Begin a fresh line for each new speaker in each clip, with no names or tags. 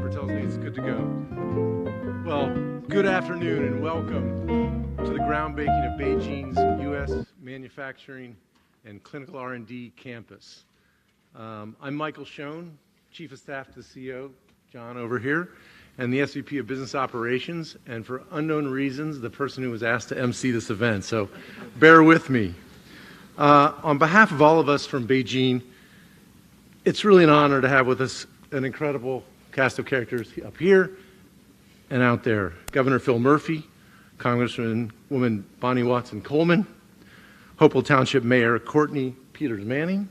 Jennifer tells me it's good to go. Well, good afternoon and welcome to the groundbreaking of BeiGene's U.S. Manufacturing and Clinical R&D Campus. I'm Michael Schoen, Chief of Staff to the CEO, John over here, and the SVP of Business Operations, and for unknown reasons, the person who was asked to MC this event, so bear with me. On behalf of all of us from BeiGene, it's really an honor to have with us an incredible cast of characters up here and out there. Governor Phil Murphy, Congresswoman Bonnie Watson Coleman, Hopewell Township Mayor Courtney Peters Manning,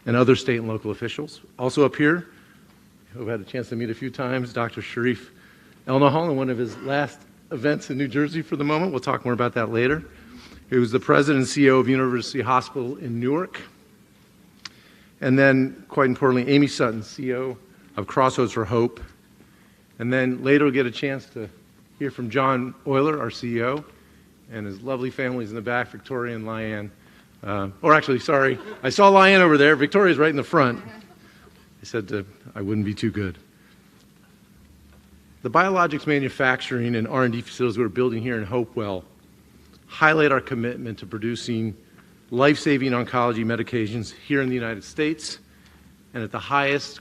and other state and local officials. Also up here, who I've had a chance to meet a few times, Dr. Sharif Elnahal in one of his last events in New Jersey for the moment. We'll talk more about that later. He was the president and CEO of University Hospital in Newark. And then, quite importantly, Amy Sutton, CEO of Crossroads for Hope. And then later we'll get a chance to hear from John Euler, our CEO, and his lovely families in the back, Victoria and Lyanne. I saw Lyanne over there. Victoria's right in the front. I said I wouldn't be too good. The biologics manufacturing and R&D facilities we're building here in Hopewell highlight our commitment to producing life-saving oncology medications here in the United States and at the highest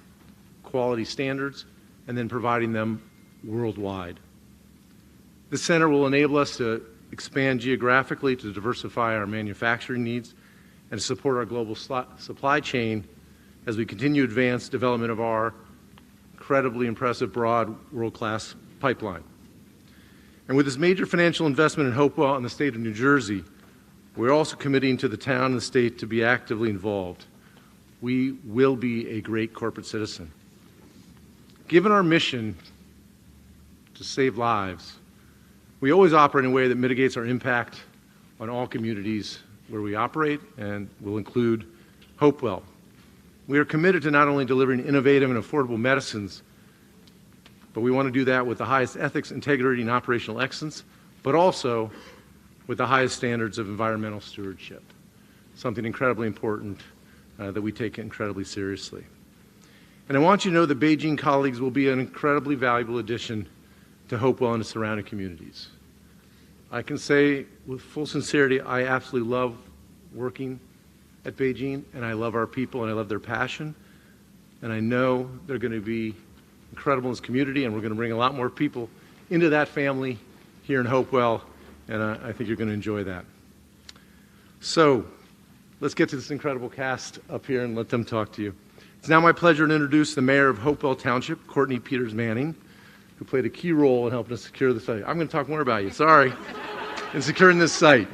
quality standards, and then providing them worldwide. The center will enable us to expand geographically, to diversify our manufacturing needs, and to support our global supply chain as we continue to advance development of our incredibly impressive, broad, world-class pipeline. And with this major financial investment in Hopewell and the state of New Jersey, we're also committing to the town and the state to be actively involved. We will be a great corporate citizen. Given our mission to save lives, we always operate in a way that mitigates our impact on all communities where we operate, and will include Hopewell. We are committed to not only delivering innovative and affordable medicines, but we want to do that with the highest ethics, integrity, and operational excellence, but also with the highest standards of environmental stewardship, something incredibly important that we take incredibly seriously. And I want you to know that BeiGene colleagues will be an incredibly valuable addition to Hopewell and the surrounding communities. I can say with full sincerity, I absolutely love working at BeiGene, and I love our people, and I love their passion, and I know they're going to be incredible in this community, and we're going to bring a lot more people into that family here in Hopewell, and I think you're going to enjoy that. So let's get to this incredible cast up here and let them talk to you. It's now my pleasure to introduce the mayor of Hopewell Township, Courtney Peters Manning, who played a key role in helping us secure the site. I'm going to talk more about you, sorry, in securing this site.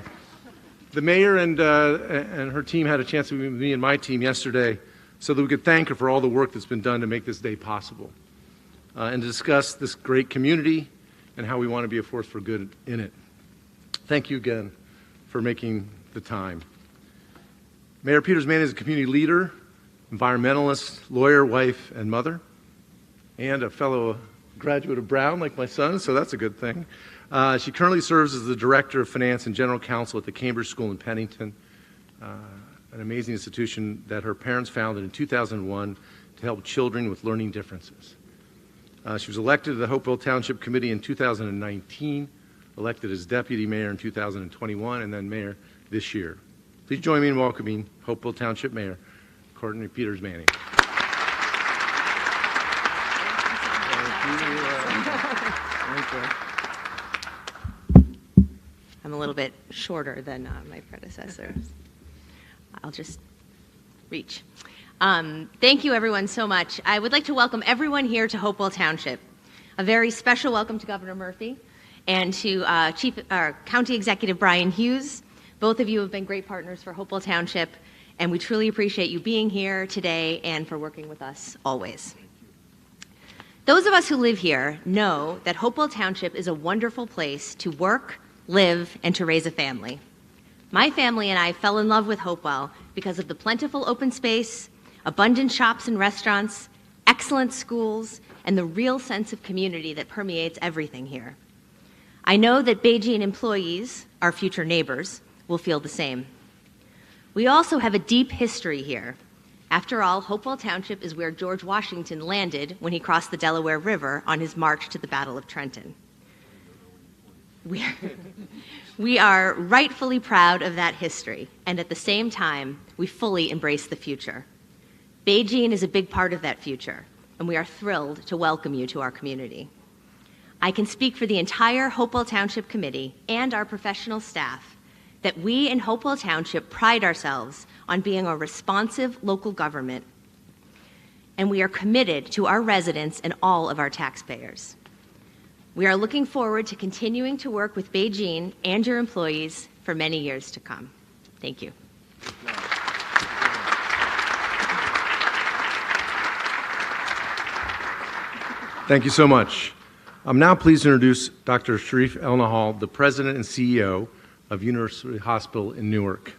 The mayor and her team had a chance to meet with me and my team yesterday so that we could thank her for all the work that's been done to make this day possible, and to discuss this great community and how we want to be a force for good in it. Thank you again for making the time. Mayor Peters Manning is a community leader, environmentalist, lawyer, wife, and mother, and a fellow graduate of Brown like my son, so that's a good thing. She currently serves as the Director of Finance and General Counsel at the Cambridge School in Pennington, an amazing institution that her parents founded in 2001 to help children with learning differences. She was elected to the Hopewell Township Committee in 2019, elected as Deputy Mayor in 2021, and then Mayor this year. Please join me in welcoming Hopewell Township Mayor Courtney Peters Manning.
I'm a little bit shorter than my predecessors. I'll just reach. Thank you, everyone, so much. I would like to welcome everyone here to Hopewell Township. A very special welcome to Governor Murphy and to County Executive Brian Hughes. Both of you have been great partners for Hopewell Township, and we truly appreciate you being here today and for working with us always. Those of us who live here know that Hopewell Township is a wonderful place to work, live, and to raise a family. My family and I fell in love with Hopewell because of the plentiful open space, abundant shops and restaurants, excellent schools, and the real sense of community that permeates everything here. I know that BeiGene employees, our future neighbors, will feel the same. We also have a deep history here. After all, Hopewell Township is where George Washington landed when he crossed the Delaware River on his march to the Battle of Trenton. We are rightfully proud of that history, and at the same time, we fully embrace the future. BeiGene is a big part of that future, and we are thrilled to welcome you to our community. I can speak for the entire Hopewell Township Committee and our professional staff that we in Hopewell Township pride ourselves on being a responsive local government, and we are committed to our residents and all of our taxpayers. We are looking forward to continuing to work with BeiGene and your employees for many years to come. Thank you.
Thank you so much. I'm now pleased to introduce Dr. Sharif El-Nahal, the President and CEO of University Hospital in Newark.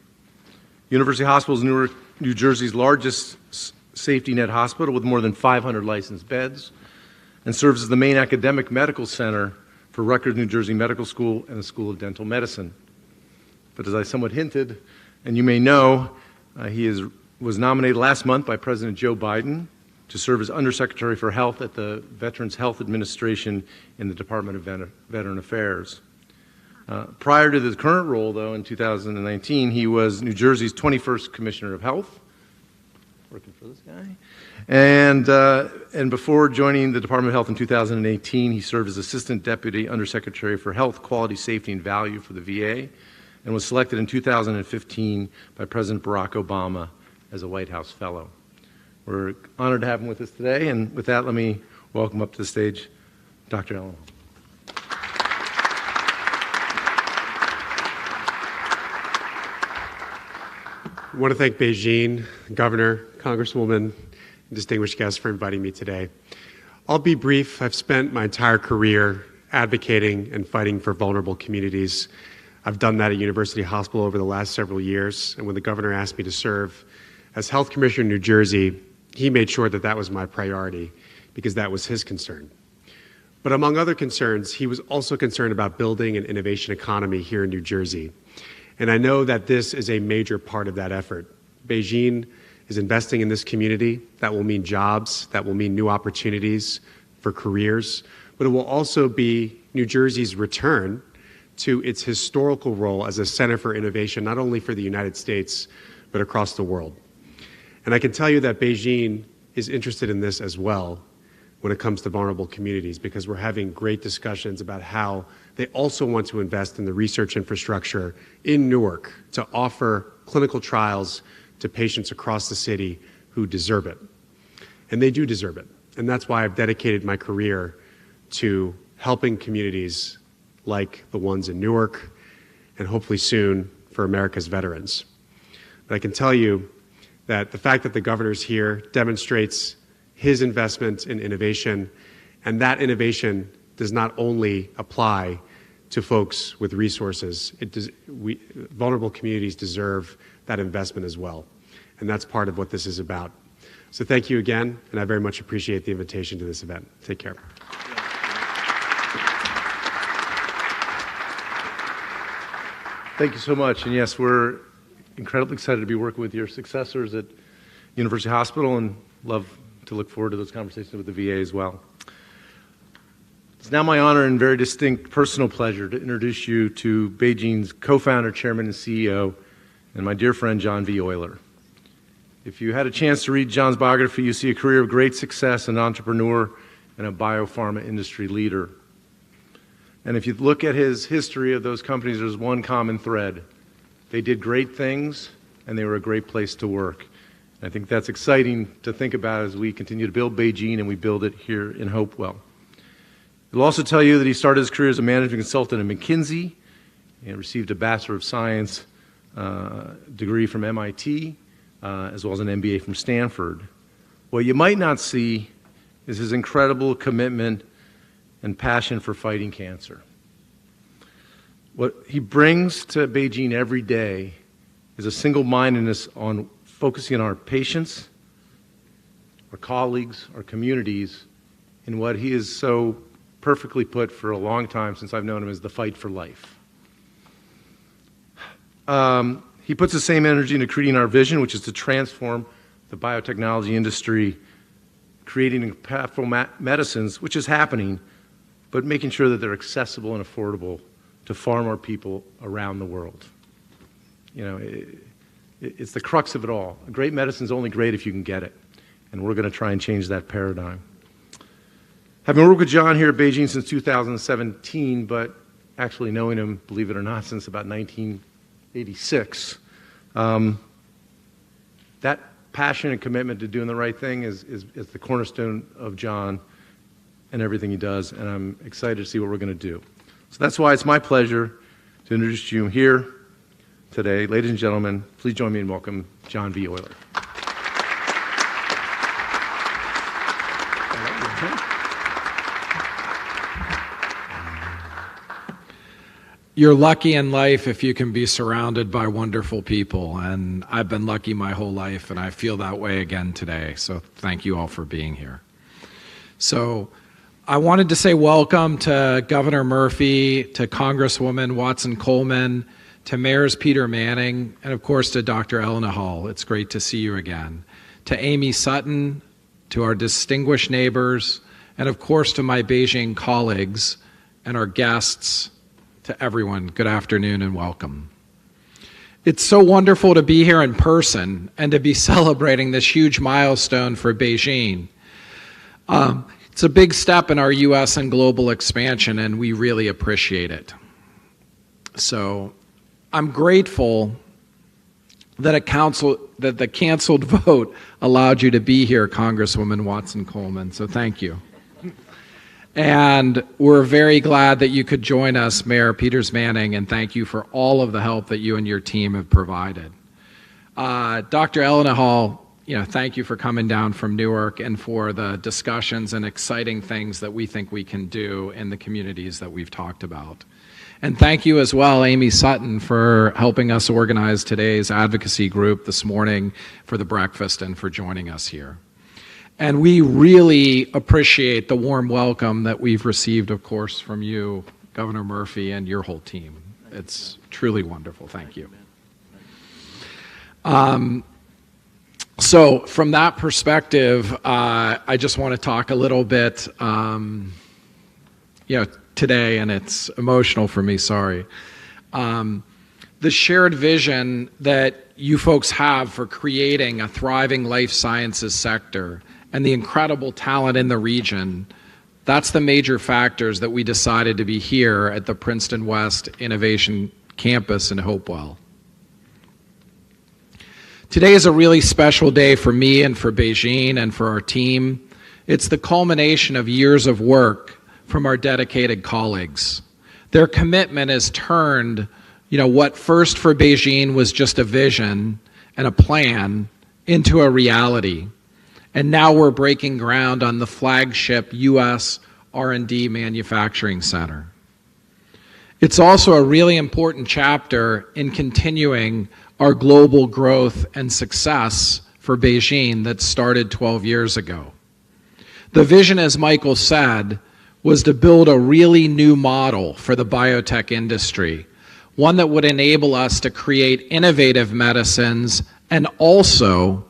University Hospital is Newark, New Jersey's largest safety net hospital with more than 500 licensed beds and serves as the main academic medical center for Rutgers, New Jersey Medical School and the School of Dental Medicine. But as I somewhat hinted, and you may know, was nominated last month by President Joe Biden to serve as Undersecretary for Health at the Veterans Health Administration in the Department of Veteran Affairs. Prior to the current role, though, in 2019, he was New Jersey's 21st Commissioner of Health, working for this guy. And before joining the Department of Health in 2018, he served as Assistant Deputy Undersecretary for Health, Quality, Safety, and Value for the VA, and was selected in 2015 by President Barack Obama as a White House Fellow. We're honored to have him with us today, and with that, let me welcome up to the stage Dr. El-Nahal.
I want to thank BeiGene, Governor, Congresswoman, and distinguished guests for inviting me today. I'll be brief. I've spent my entire career advocating and fighting for vulnerable communities. I've done that at University Hospital over the last several years, and when the governor asked me to serve as Health Commissioner in New Jersey, he made sure that that was my priority because that was his concern. But among other concerns, he was also concerned about building an innovation economy here in New Jersey. And I know that this is a major part of that effort. BeiGene is investing in this community. That will mean jobs, that will mean new opportunities for careers, but it will also be New Jersey's return to its historical role as a center for innovation, not only for the United States, but across the world. And I can tell you that BeiGene is interested in this as well when it comes to vulnerable communities, because we're having great discussions about how they also want to invest in the research infrastructure in Newark to offer clinical trials to patients across the city who deserve it. And they do deserve it. And that's why I've dedicated my career to helping communities like the ones in Newark and hopefully soon for America's veterans. But I can tell you that the fact that the governor's here demonstrates his investment in innovation, and that innovation does not only apply to folks with resources. Vulnerable communities deserve that investment as well, and that's part of what this is about. So thank you again, and I very much appreciate the invitation to this event. Take care.
Thank you so much, and yes, we're incredibly excited to be working with your successors at University Hospital and love to look forward to those conversations with the VA as well. It's now my honor and very distinct personal pleasure to introduce you to BeiGene's co-founder, chairman, and CEO, and my dear friend, John V. Euler. If you had a chance to read John's biography, you see a career of great success, an entrepreneur, and a biopharma industry leader. And if you look at his history of those companies, there's one common thread. They did great things, and they were a great place to work. And I think that's exciting to think about as we continue to build BeiGene and we build it here in Hopewell. It'll also tell you that he started his career as a management consultant at McKinsey and received a Bachelor of Science degree from MIT, as well as an MBA from Stanford. What you might not see is his incredible commitment and passion for fighting cancer. What he brings to BeiGene every day is a single-mindedness on focusing on our patients, our colleagues, our communities, in what he has so perfectly put for a long time since I've known him as the fight for life. He puts the same energy into creating our vision, which is to transform the biotechnology industry, creating impactful medicines, which is happening, but making sure that they're accessible and affordable to far more people around the world. You know, it's the crux of it all. A great medicine is only great if you can get it, and we're going to try and change that paradigm. Having worked with John here at BeiGene since 2017, but actually knowing him, believe it or not, since about 1986, that passion and commitment to doing the right thing is the cornerstone of John and everything he does, and I'm excited to see what we're going to do. So that's why it's my pleasure to introduce you here today. Ladies and gentlemen, please join me in welcome John V. Euler.
You're lucky in life if you can be surrounded by wonderful people, and I've been lucky my whole life, and I feel that way again today. So thank you all for being here. So I wanted to say welcome to Governor Murphy, to Congresswoman Watson Coleman, to Mayors Peter Manning, and of course to Dr. Elena Hall. It's great to see you again. To Amy Sutton, to our distinguished neighbors, and of course to my BeiGene colleagues and our guests. To everyone, good afternoon and welcome. It's so wonderful to be here in person and to be celebrating this huge milestone for BeiGene. It's a big step in our U.S. and global expansion, and we really appreciate it. So I'm grateful that the canceled vote allowed you to be here, Congresswoman Watson Coleman, so thank you. And we're very glad that you could join us, Mayor Peters Manning, and thank you for all of the help that you and your team have provided. Dr. Elena Hall, thank you for coming down from Newark and for the discussions and exciting things that we think we can do in the communities that we've talked about. And thank you as well, Amy Sutton, for helping us organize today's advocacy group this morning for the breakfast and for joining us here. And we really appreciate the warm welcome that we've received, of course, from you, Governor Murphy, and your whole team. It's truly wonderful. Thank you. So from that perspective, I just want to talk a little bit, today, and it's emotional for me, sorry. The shared vision that you folks have for creating a thriving life sciences sector and the incredible talent in the region, that's the major factors that we decided to be here at the Princeton West Innovation Campus in Hopewell. Today is a really special day for me and for BeiGene and for our team. It's the culmination of years of work from our dedicated colleagues. Their commitment has turned, what first for BeiGene was just a vision and a plan into a reality. And now we're breaking ground on the flagship U.S. R&D Manufacturing Center. It's also a really important chapter in continuing our global growth and success for BeiGene that started 12 years ago. The vision, as Michael said, was to build a really new model for the biotech industry, one that would enable us to create innovative medicines and also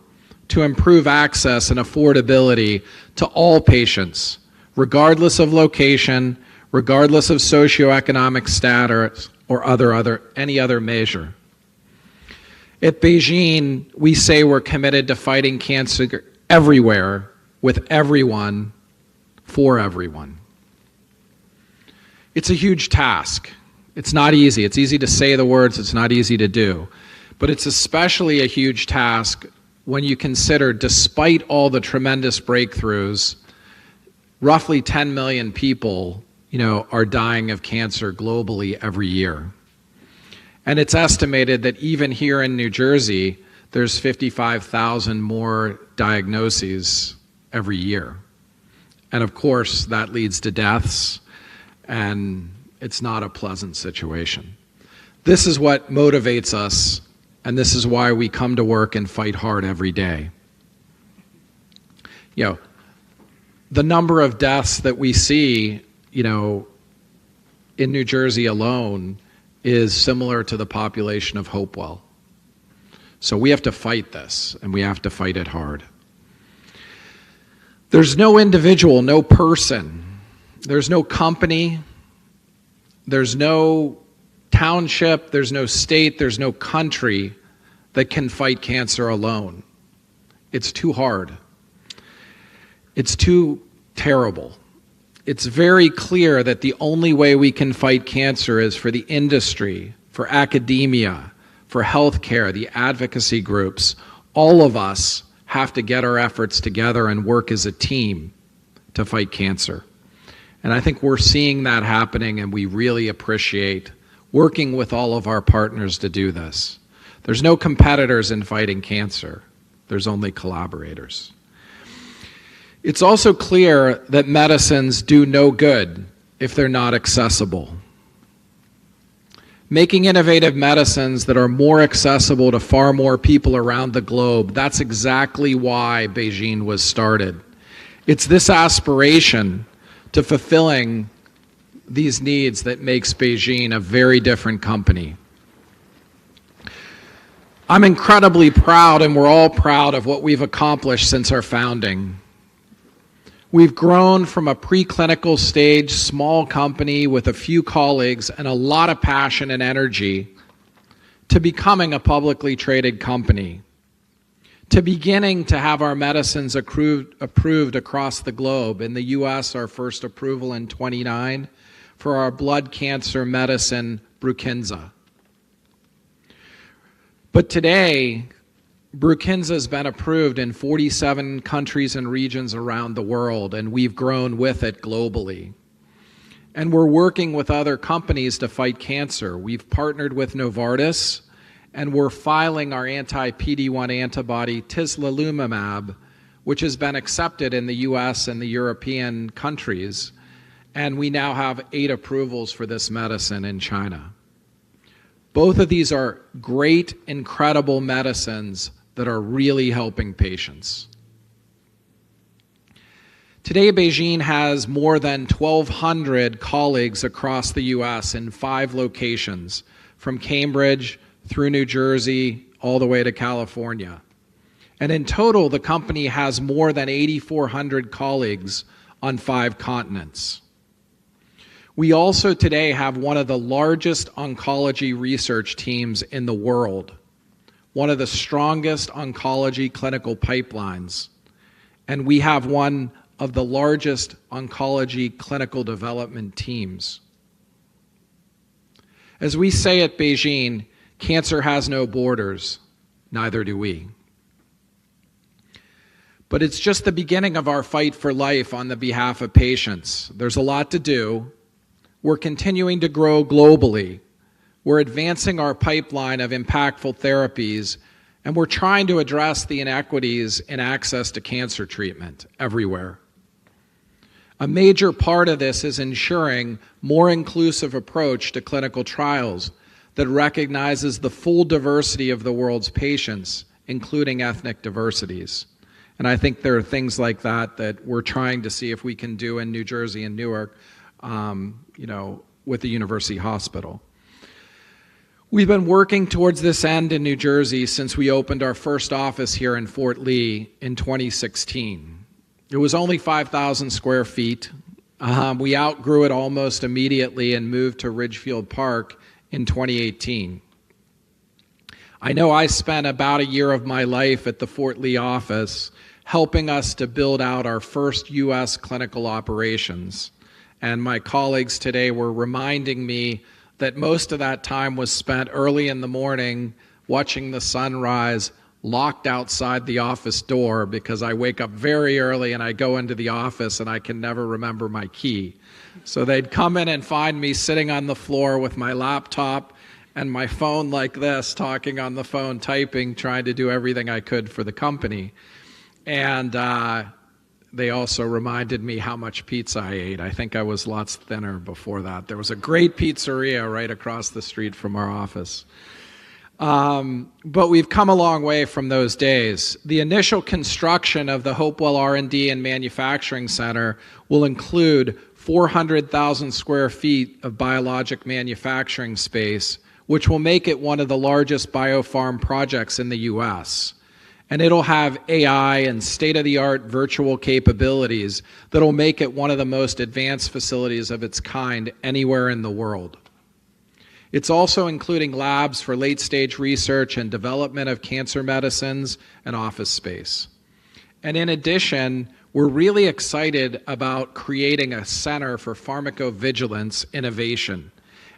to improve access and affordability to all patients, regardless of location, regardless of socioeconomic status, or any other measure. At BeiGene, we say we're committed to fighting cancer everywhere, with everyone, for everyone. It's a huge task. It's not easy. It's easy to say the words, it's not easy to do. But it's especially a huge task when you consider, despite all the tremendous breakthroughs, roughly 10 million people, are dying of cancer globally every year. And it's estimated that even here in New Jersey, there's 55,000 more diagnoses every year. And of course, that leads to deaths, and it's not a pleasant situation. This is what motivates us, and this is why we come to work and fight hard every day. The number of deaths that we see, in New Jersey alone is similar to the population of Hopewell. So we have to fight this, and we have to fight it hard. There's no individual, no person, there's no company, there's no township, there's no state, there's no country that can fight cancer alone. It's too hard. It's too terrible. It's very clear that the only way we can fight cancer is for the industry, for academia, for healthcare, the advocacy groups. All of us have to get our efforts together and work as a team to fight cancer. And I think we're seeing that happening, and we really appreciate working with all of our partners to do this. There's no competitors in fighting cancer. There's only collaborators. It's also clear that medicines do no good if they're not accessible. Making innovative medicines that are more accessible to far more people around the globe, that's exactly why BeiGene was started. It's this aspiration to fulfilling these needs that makes BeiGene a very different company. I'm incredibly proud, and we're all proud of what we've accomplished since our founding. We've grown from a preclinical stage small company with a few colleagues and a lot of passion and energy to becoming a publicly traded company, to beginning to have our medicines approved across the globe. In the US, our first approval in 1929 for our blood cancer medicine, Brukinsa. But today, Brukinsa has been approved in 47 countries and regions around the world, and we've grown with it globally. And we're working with other companies to fight cancer. We've partnered with Novartis, and we're filing our anti-PD-1 antibody tislelumab, which has been accepted in the US and the European countries, and we now have 8 approvals for this medicine in China. Both of these are great, incredible medicines that are really helping patients. Today, BeiGene has more than 1,200 colleagues across the US in 5 locations, from Cambridge through New Jersey all the way to California. And in total, the company has more than 8,400 colleagues on 5 continents. We also today have one of the largest oncology research teams in the world, one of the strongest oncology clinical pipelines, and we have one of the largest oncology clinical development teams. As we say at BeiGene, cancer has no borders, neither do we. But it's just the beginning of our fight for life on the behalf of patients. There's a lot to do. We're continuing to grow globally. We're advancing our pipeline of impactful therapies, and we're trying to address the inequities in access to cancer treatment everywhere. A major part of this is ensuring more inclusive approach to clinical trials that recognizes the full diversity of the world's patients, including ethnic diversities. And I think there are things like that that we're trying to see if we can do in New Jersey and Newark, with the University Hospital. We've been working towards this end in New Jersey since we opened our first office here in Fort Lee in 2016. It was only 5,000 square feet. We outgrew it almost immediately and moved to Ridgefield Park in 2018. I know I spent about a year of my life at the Fort Lee office helping us to build out our first U.S. clinical operations. And my colleagues today were reminding me that most of that time was spent early in the morning watching the sunrise, locked outside the office door, because I wake up very early and I go into the office and I can never remember my key. So they'd come in and find me sitting on the floor with my laptop and my phone like this, talking on the phone, typing, trying to do everything I could for the company. And they also reminded me how much pizza I ate. I think I was lots thinner before that. There was a great pizzeria right across the street from our office. But we've come a long way from those days. The initial construction of the Hopewell R&D and Manufacturing Center will include 400,000 square feet of biologic manufacturing space, which will make it one of the largest biopharm projects in the U.S. And it'll have AI and state-of-the-art virtual capabilities that'll make it one of the most advanced facilities of its kind anywhere in the world. It's also including labs for late-stage research and development of cancer medicines and office space. And in addition, we're really excited about creating a center for pharmacovigilance innovation.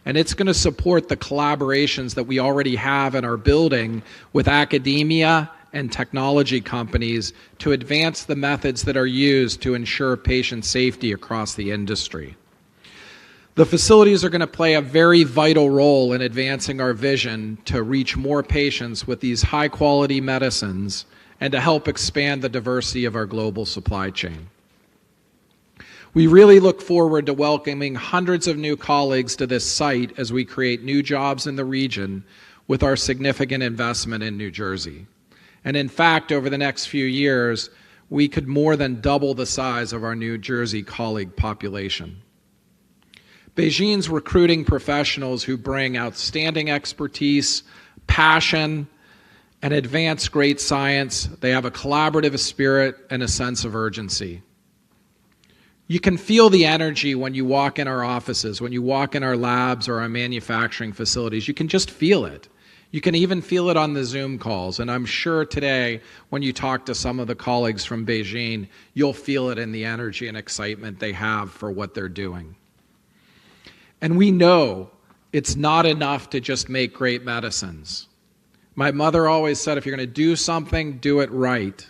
And it's going to support the collaborations that we already have in our building with academia and technology companies to advance the methods that are used to ensure patient safety across the industry. The facilities are going to play a very vital role in advancing our vision to reach more patients with these high-quality medicines and to help expand the diversity of our global supply chain. We really look forward to welcoming hundreds of new colleagues to this site as we create new jobs in the region with our significant investment in New Jersey. And in fact, over the next few years, we could more than double the size of our New Jersey colleague population. BeiGene's recruiting professionals who bring outstanding expertise, passion, and advance great science. They have a collaborative spirit and a sense of urgency. You can feel the energy when you walk in our offices, when you walk in our labs or our manufacturing facilities. You can just feel it. You can even feel it on the Zoom calls. And I'm sure today, when you talk to some of the colleagues from BeiGene, you'll feel it in the energy and excitement they have for what they're doing. And we know it's not enough to just make great medicines. My mother always said, if you're going to do something, do it right.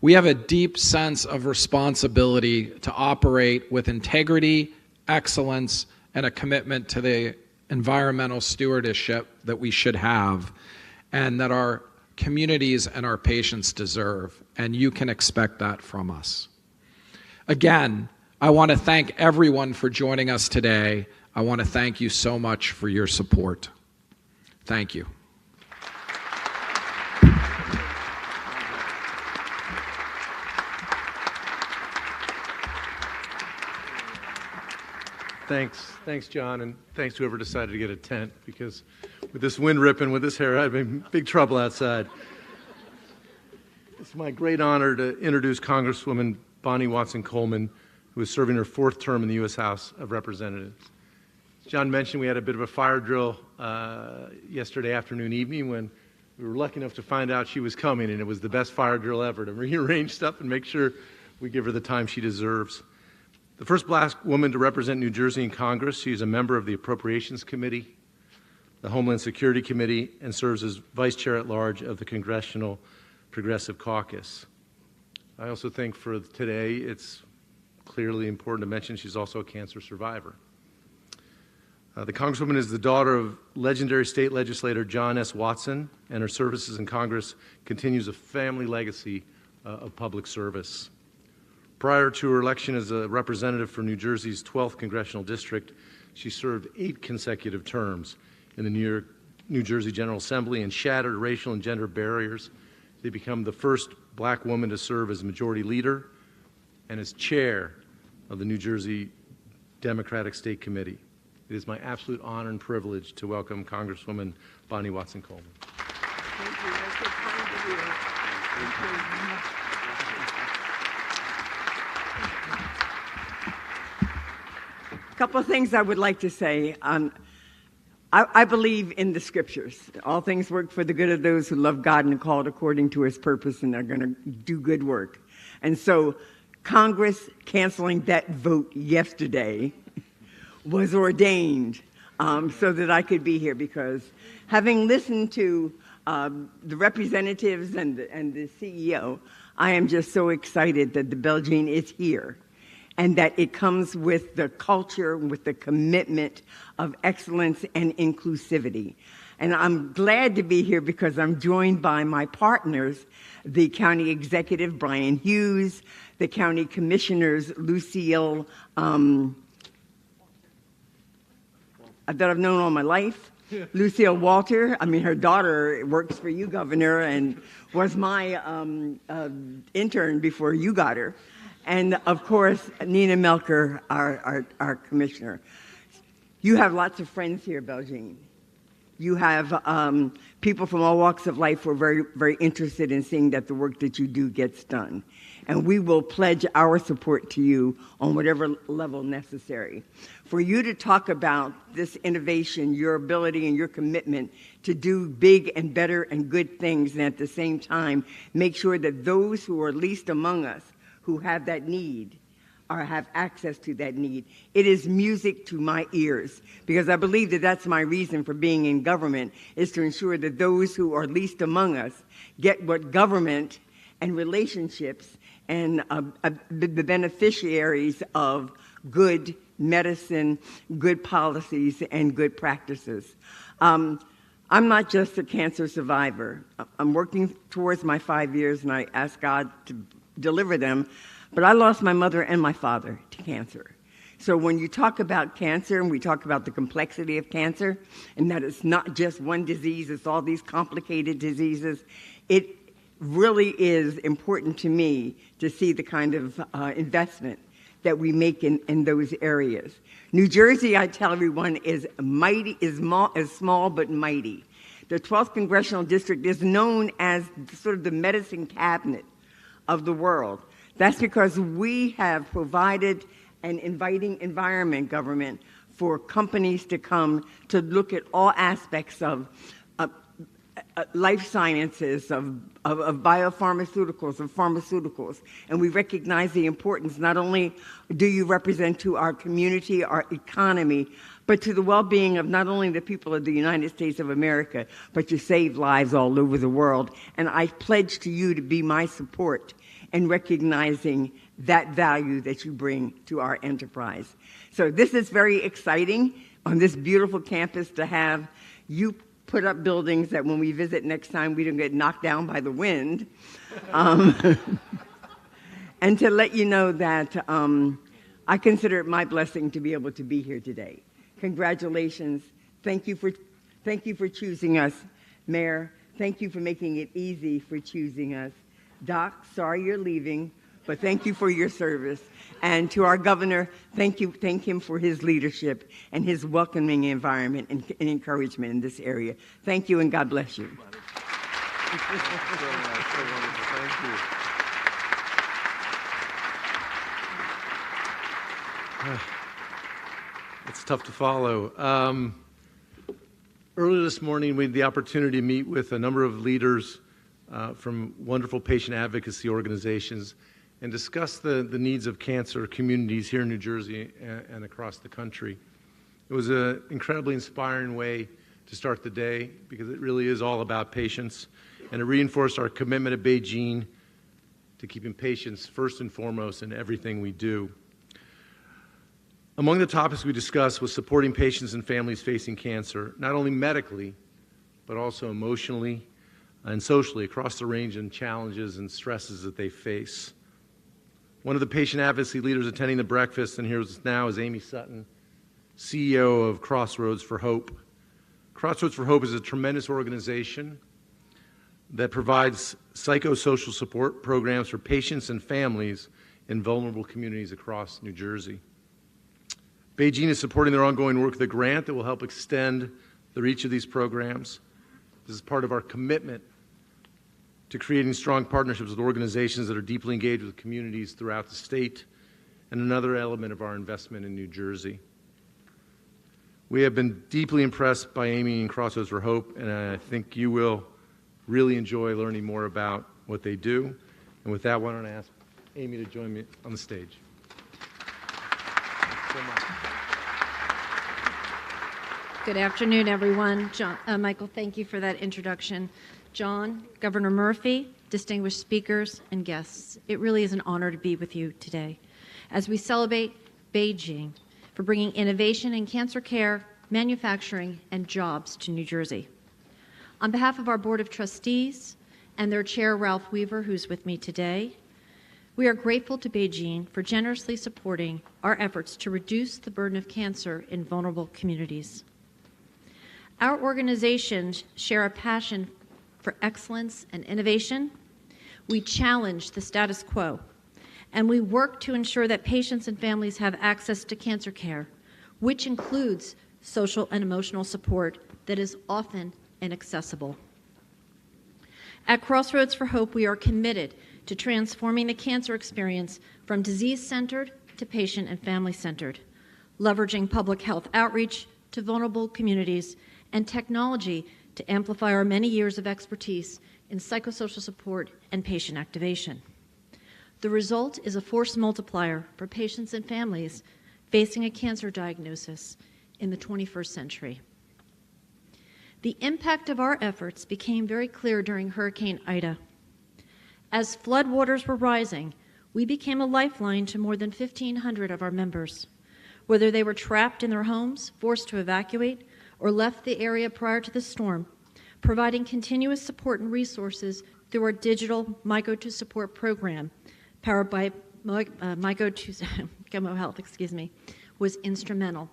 We have a deep sense of responsibility to operate with integrity, excellence, and a commitment to the environmental stewardship that we should have and that our communities and our patients deserve. And you can expect that from us. Again, I want to thank everyone for joining us today. I want to thank you so much for your support. Thank you.
Thanks, John, and thanks to whoever decided to get a tent, because with this wind ripping, with this hair, I'd be in big trouble outside. It's my great honor to introduce Congresswoman Bonnie Watson-Coleman, who is serving her 4th term in the U.S. House of Representatives. As John mentioned, we had a bit of a fire drill yesterday afternoon, evening, when we were lucky enough to find out she was coming, and it was the best fire drill ever to rearrange stuff and make sure we give her the time she deserves. The first black woman to represent New Jersey in Congress, she is a member of the Appropriations Committee, the Homeland Security Committee, and serves as Vice Chair at Large of the Congressional Progressive Caucus. I also think for today, it's clearly important to mention she's also a cancer survivor. The Congresswoman is the daughter of legendary state legislator John S. Watson, and her services in Congress continues a family legacy of public service. Prior to her election as a representative for New Jersey's 12th Congressional District, she served 8 consecutive terms in the New Jersey General Assembly and shattered racial and gender barriers to become the first black woman to serve as Majority Leader and as Chair of the New Jersey Democratic State Committee. It is my absolute honor and privilege to welcome Congresswoman Bonnie Watson-Coleman.
Thank you. That's so kind of you. Thank you. A couple of things I would like to say. I believe in the scriptures. All things work for the good of those who love God and are called according to his purpose and are going to do good work. And so Congress canceling that vote yesterday was ordained so that I could be here, because having listened to the representatives and the CEO, I am just so excited that the BeiGene is here, and that it comes with the culture, with the commitment of excellence and inclusivity. And I'm glad to be here because I'm joined by my partners, the county executive, Brian Hughes, the county commissioners, Lucille, that I've known all my life, Lucille Walter. I mean, her daughter works for you, Governor, and was my intern before you got her. And, of course, Nina Melker, our commissioner. You have lots of friends here, BeiGene. You have people from all walks of life who are very, very interested in seeing that the work that you do gets done. And we will pledge our support to you on whatever level necessary. For you to talk about this innovation, your ability and your commitment to do big and better and good things, and at the same time, make sure that those who are least among us who have that need or have access to that need. It is music to my ears, because I believe that that's my reason for being in government, is to ensure that those who are least among us get what government and relationships and the beneficiaries of good medicine, good policies, and good practices. I'm not just a cancer survivor. I'm working towards my 5 years, and I ask God to deliver them. But I lost my mother and my father to cancer. So when you talk about cancer, and we talk about the complexity of cancer, and that it's not just one disease, it's all these complicated diseases, it really is important to me to see the kind of investment that we make in those areas. New Jersey, I tell everyone, is small but mighty. The 12th Congressional District is known as sort of the medicine cabinet of the world. That's because we have provided an inviting environment, government, for companies to come to look at all aspects of life sciences, of biopharmaceuticals, of pharmaceuticals. And we recognize the importance, not only do you represent to our community, our economy, but to the well-being of not only the people of the United States of America, but you save lives all over the world. And I pledge to you to be my support in recognizing that value that you bring to our enterprise. So this is very exciting on this beautiful campus to have you put up buildings that when we visit next time, we don't get knocked down by the wind. And to let you know that I consider it my blessing to be able to be here today. Congratulations. Thank you for choosing us. Mayor, thank you for making it easy for choosing us. Doc, sorry you're leaving, but thank you for your service. And to our governor, thank him for his leadership and his welcoming environment and encouragement in this area. Thank you, and God bless you.
Thank you. It's tough to follow. Earlier this morning, we had the opportunity to meet with a number of leaders from wonderful patient advocacy organizations and discuss the needs of cancer communities here in New Jersey and across the country. It was an incredibly inspiring way to start the day, because it really is all about patients, and it reinforced our commitment at BeiGene to keeping patients first and foremost in everything we do. Among the topics we discussed was supporting patients and families facing cancer, not only medically, but also emotionally and socially across the range of challenges and stresses that they face. One of the patient advocacy leaders attending the breakfast, and here now, is Amy Sutton, CEO of Crossroads for Hope. Crossroads for Hope is a tremendous organization that provides psychosocial support programs for patients and families in vulnerable communities across New Jersey. BeiGene is supporting their ongoing work with a grant that will help extend the reach of these programs. This is part of our commitment to creating strong partnerships with organizations that are deeply engaged with communities throughout the state, and another element of our investment in New Jersey. We have been deeply impressed by Amy and Crossroads for Hope, and I think you will really enjoy learning more about what they do. And with that, why don't I ask Amy to join me on the stage. Thanks so much.
Good afternoon, everyone. Michael, thank you for that introduction. John, Governor Murphy, distinguished speakers, and guests, it really is an honor to be with you today as we celebrate BeiGene for bringing innovation in cancer care, manufacturing, and jobs to New Jersey. On behalf of our Board of Trustees and their chair, Ralph Weaver, who's with me today, we are grateful to BeiGene for generously supporting our efforts to reduce the burden of cancer in vulnerable communities. Our organizations share a passion for excellence and innovation. We challenge the status quo, and we work to ensure that patients and families have access to cancer care, which includes social and emotional support that is often inaccessible. At Crossroads for Hope, we are committed to transforming the cancer experience from disease-centered to patient and family-centered, leveraging public health outreach to vulnerable communities and technology to amplify our many years of expertise in psychosocial support and patient activation. The result is a force multiplier for patients and families facing a cancer diagnosis in the 21st century. The impact of our efforts became very clear during Hurricane Ida. As floodwaters were rising, we became a lifeline to more than 1,500 of our members, whether they were trapped in their homes, forced to evacuate, or left the area prior to the storm, providing continuous support and resources through our digital MyGo2 support program, powered by MyGo2 Gemo Health, was instrumental.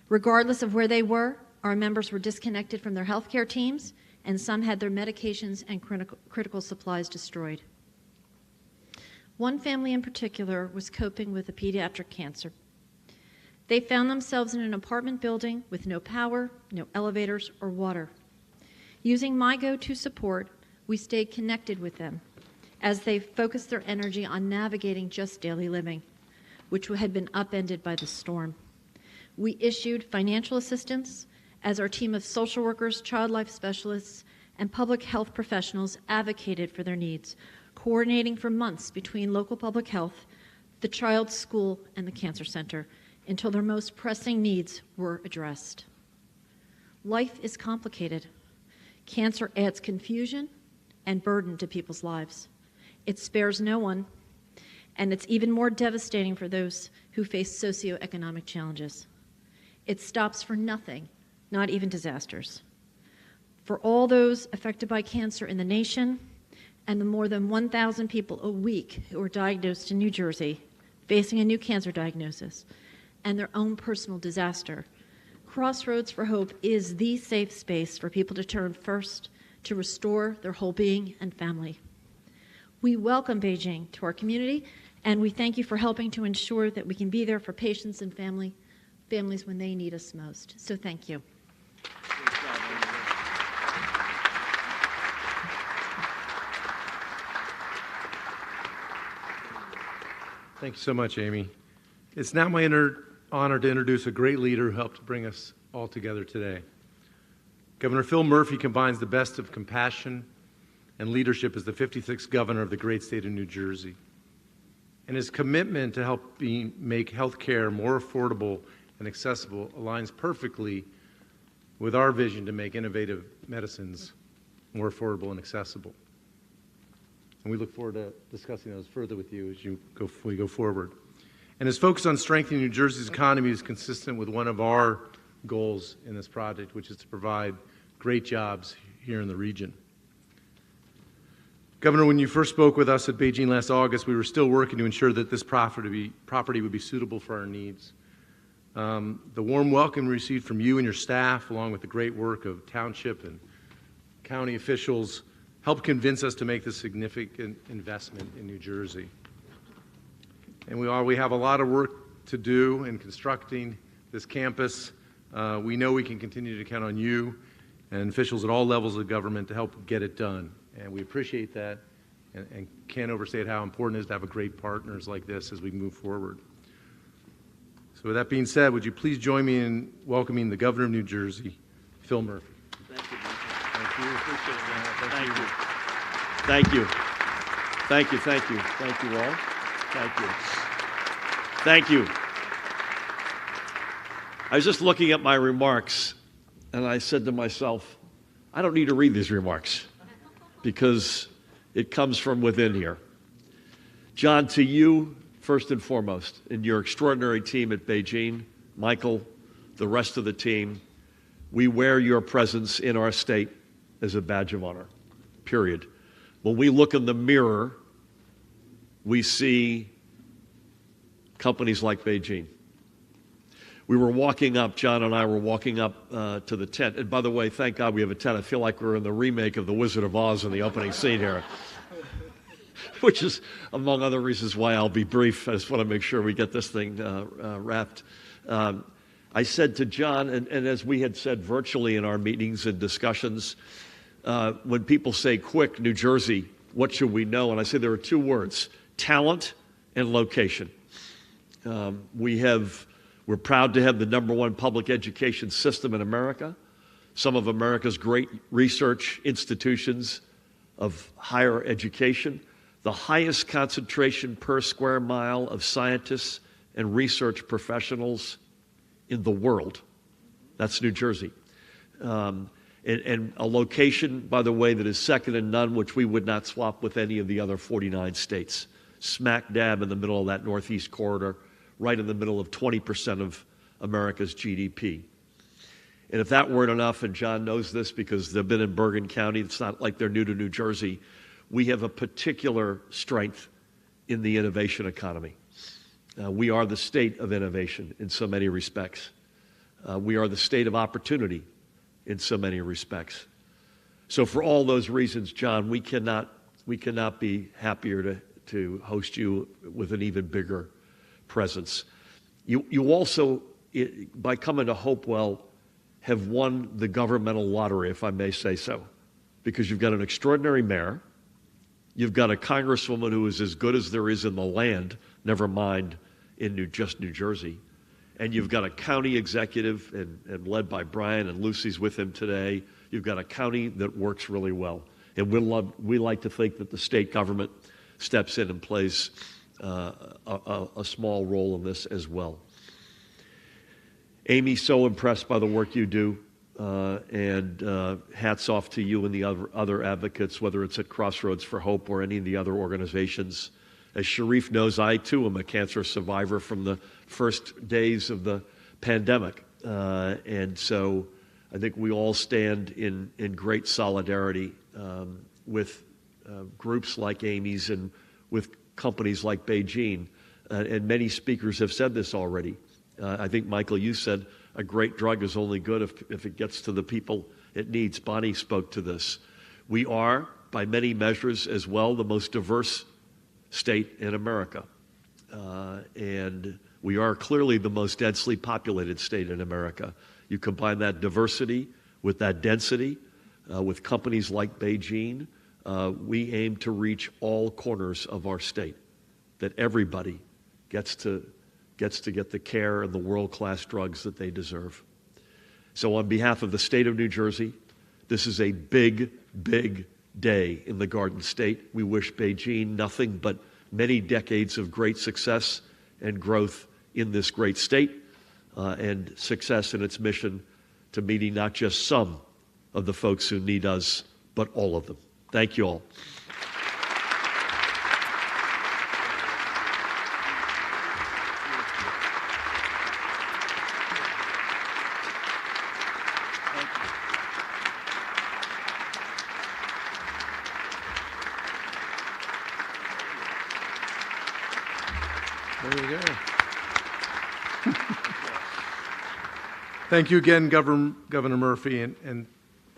Regardless of where they were, our members were disconnected from their healthcare teams, and some had their medications and critical supplies destroyed. One family in particular was coping with a pediatric cancer. They found themselves in an apartment building with no power, no elevators, or water. Using MyGo2 support, we stayed connected with them as they focused their energy on navigating just daily living, which had been upended by the storm. We issued financial assistance as our team of social workers, child life specialists, and public health professionals advocated for their needs, coordinating for months between local public health, the child's school, and the cancer center until their most pressing needs were addressed. Life is complicated. Cancer adds confusion and burden to people's lives. It spares no one, and it's even more devastating for those who face socioeconomic challenges. It stops for nothing, not even disasters. For all those affected by cancer in the nation and the more than 1,000 people a week who are diagnosed in New Jersey facing a new cancer diagnosis and their own personal disaster, Crossroads for Hope is the safe space for people to turn first to restore their whole being and family. We welcome BeiGene to our community, and we thank you for helping to ensure that we can be there for patients and families when they need us most. So thank you.
Thank you so much, Amy. It's now my honor to introduce a great leader who helped bring us all together today. Governor Phil Murphy combines the best of compassion and leadership as the 56th governor of the great state of New Jersey. And his commitment to make health care more affordable and accessible aligns perfectly with our vision to make innovative medicines more affordable and accessible. And we look forward to discussing those further with you as we go forward. And his focus on strengthening New Jersey's economy is consistent with one of our goals in this project, which is to provide great jobs here in the region. Governor, when you first spoke with us at BeiGene last August, we were still working to ensure that this property would be suitable for our needs. The warm welcome we received from you and your staff, along with the great work of township and county officials, helped convince us to make this significant investment in New Jersey. And we have a lot of work to do in constructing this campus. We know we can continue to count on you and officials at all levels of government to help get it done. And we appreciate that and can't overstate how important it is to have great partners like this as we move forward. So with that being said, would you please join me in welcoming the Governor of New Jersey, Phil Murphy.
Thank you. Thank you. Appreciate that. Thank you. Thank you. Thank you. Thank you all. Thank you. Thank you. I was just looking at my remarks, and I said to myself, I don't need to read these remarks because it comes from within here. John, to you, first and foremost, and your extraordinary team at BeiGene, Michael, the rest of the team, we wear your presence in our state as a badge of honor, period. When we look in the mirror, we see companies like BeiGene. We were walking up, John and I were walking up to the tent. And by the way, thank God we have a tent. I feel like we're in the remake of The Wizard of Oz in the opening scene here, which is, among other reasons, why I'll be brief. I just want to make sure we get this thing wrapped. I said to John, and as we had said virtually in our meetings and discussions, when people say quick, New Jersey, what should we know? And I say there are two words, talent and location. We're proud to have the #1 public education system in America, some of America's great research institutions of higher education, the highest concentration per square mile of scientists and research professionals in the world. That's New Jersey. And a location, by the way, that is second to none, which we would not swap with any of the other 49 states. Smack dab in the middle of that Northeast corridor, right in the middle of 20% of America's GDP. And if that weren't enough, and John knows this because they've been in Bergen County, it's not like they're new to New Jersey, we have a particular strength in the innovation economy. We are the state of innovation in so many respects. We are the state of opportunity in so many respects. So for all those reasons, John, we cannot be happier to host you with an even bigger presence. You also, by coming to Hopewell, have won the governmental lottery, if I may say so, because you've got an extraordinary mayor, you've got a congresswoman who is as good as there is in the land, never mind in New Jersey, and you've got a county executive, and led by Brian, and Lucy's with him today. You've got a county that works really well, and we like to think that the state government steps in and plays a small role in this as well. Amy, so impressed by the work you do, and hats off to you and the other advocates, whether it's at Crossroads for Hope or any of the other organizations. As Sharif knows, I too am a cancer survivor from the first days of the pandemic. And so I think we all stand in great solidarity with groups like Amy's and with companies like BeiGene. And many speakers have said this already. I think, Michael, you said a great drug is only good if it gets to the people it needs. Bonnie spoke to this. We are, by many measures as well, the most diverse state in America. And we are clearly the most densely populated state in America. You combine that diversity with that density, with companies like BeiGene, we aim to reach all corners of our state, that everybody gets to get the care and the world-class drugs that they deserve. So on behalf of the state of New Jersey, this is a big, big day in the Garden State. We wish BeiGene nothing but many decades of great success and growth in this great state, and success in its mission to meeting not just some of the folks who need us, but all of them. Thank you all.
There you go. Thank you again, Governor Murphy, and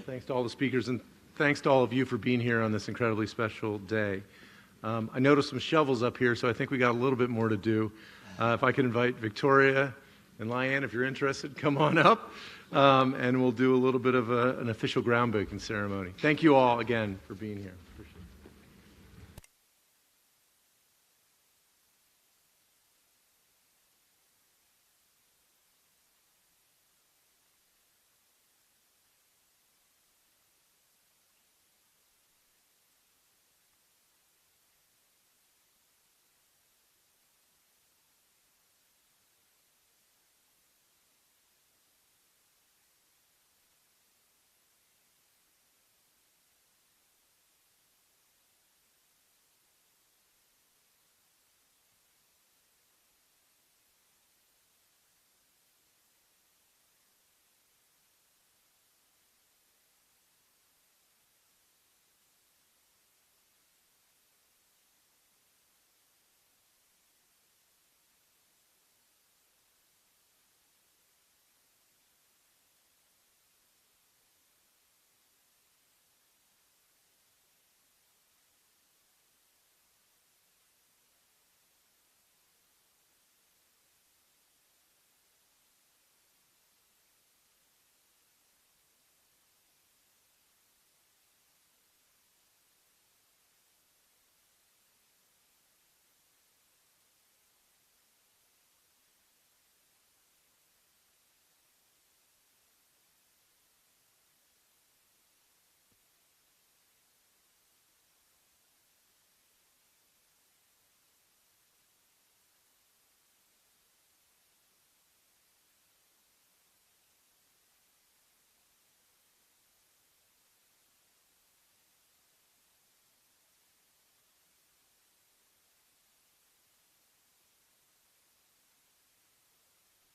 thanks to all the speakers, and thanks to all of you for being here on this incredibly special day. I noticed some shovels up here, so I think we got a little bit more to do. If I could invite Victoria and Lyanne, if you're interested, come on up, and we'll do a little bit of an official groundbreaking ceremony. Thank you all again for being here.